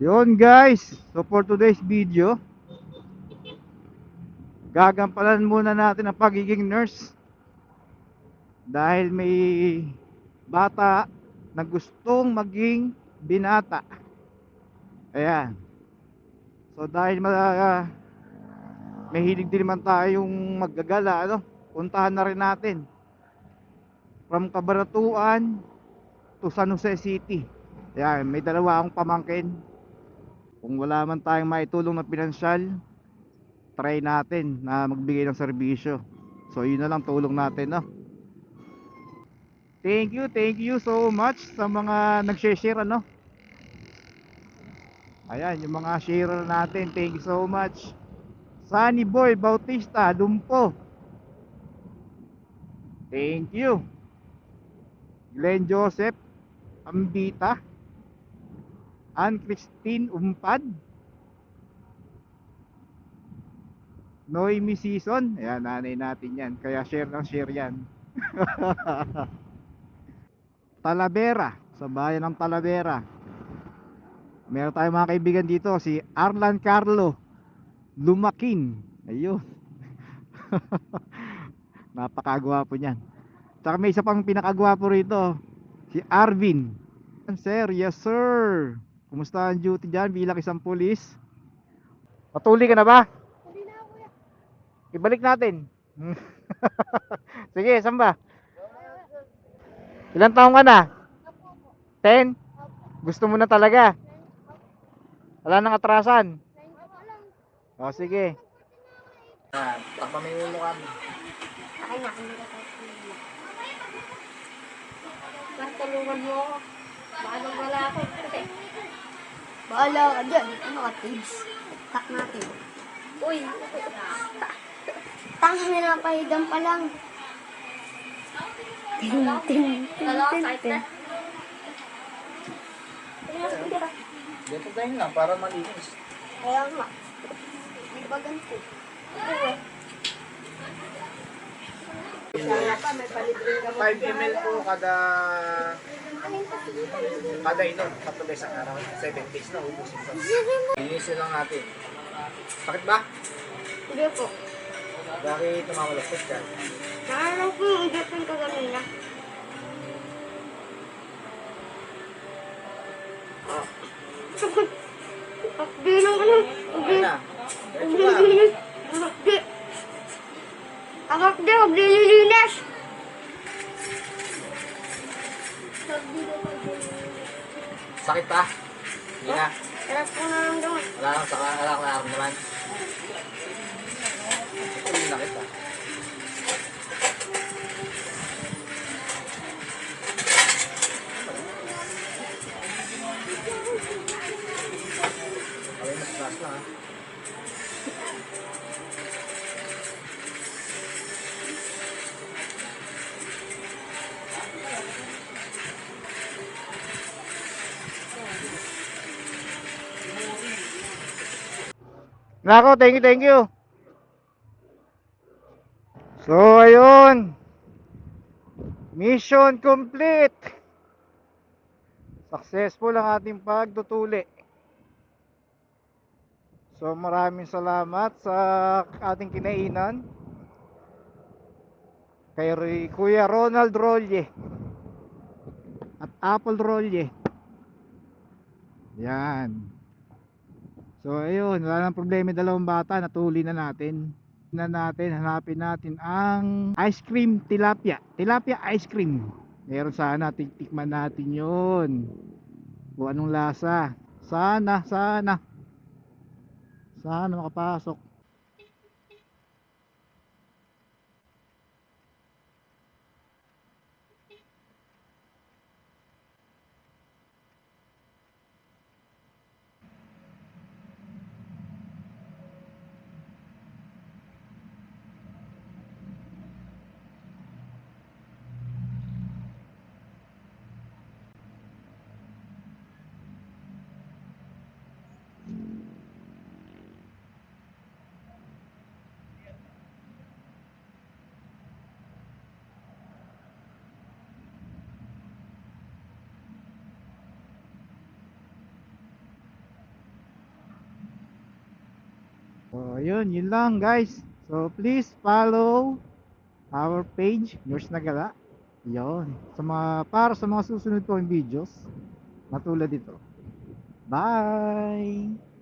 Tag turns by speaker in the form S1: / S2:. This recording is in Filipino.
S1: Yun guys, so for today's video, gagampanan muna natin ang pagiging nurse. Dahil may bata na gustong maging binata. Ayan. So dahil may hilig din naman tayong maggagala, ano, puntahan na rin natin from Cabaratuan to San Jose City. Ayan, may dalawa akong pamangkin. Kung wala man tayong maitulong na pinansyal, try natin na magbigay ng serbisyo. So yun na lang tulong natin, no? Thank you so much sa mga nag-share, ano. Ayan, yung mga share natin, thank you so much. Sunny Boy Bautista Lumpo, thank you. Glenn Joseph Ambita, Ann Christine Umpad, Noemi Season, ayan, nanay natin yan, kaya share ng share yan. Talavera, sa bayan ng Talavera, meron tayong mga kaibigan dito, si Arlan Carlo Lumakin, ayun. Napakagwapo niyan. Tsaka may isa pang pinakagwapo rito, si Arvin. Sir, yes sir. Kumusta ang duty dyan bilang isang pulis? Patuli ka na ba? Ibalik natin. Sige, saan ba? Ilang taong ka na? 10? Gusto mo na talaga? Wala nang atrasan? O sige. Pagpamimili mo kami.
S2: Akin na, hindi ka tayo pinila. Tulungan mo ako. Baka wala ako. Bahala ka dyan. Ano ka, tips? Tak natin. Uy. Tanga na lang, pahigang pa lang. Dalawa side na.
S1: Dito tayo lang para malinis.
S2: Kaya nga. Hindi ba ganito? Oo.
S1: 5 ml po kada inom, 3 beses ang araw, 7 days na ubusin ko. Linisin lang natin. Sakit ba?
S2: Hindi po.
S1: Bakit tumamalastos ka?
S2: Nakalaw po yung injection ko kanina. Hindi lang ka lang.
S1: Okay na. Diretso lang.
S2: Hindi. Agak din, maglilinis.
S1: Sakit pa? Hindi na.
S2: Sarap ko na lang doon.
S1: Wala kang saka, wala kang nararamdaman. Hindi na kita. Kawin mas stress lang ha. Nako, thank you, thank you. So, ayun. Mission complete. Successful ang ating pagtutuli. So, maraming salamat sa ating kinainan. Kay Kuya Ronald Rolle at Apple Rolle. Yan. So ayun, wala nang problema, dalawang bata, natuli na natin. Hanapin natin ang ice cream tilapia. Tilapia ice cream. Meron sana, tiktikman natin 'yon. Kung anong lasa. Sana makapasok. So, yun lang guys. So, please follow our page, Nurse Nagala. Yun. Para sa mga susunod kong videos, matulad dito. Bye!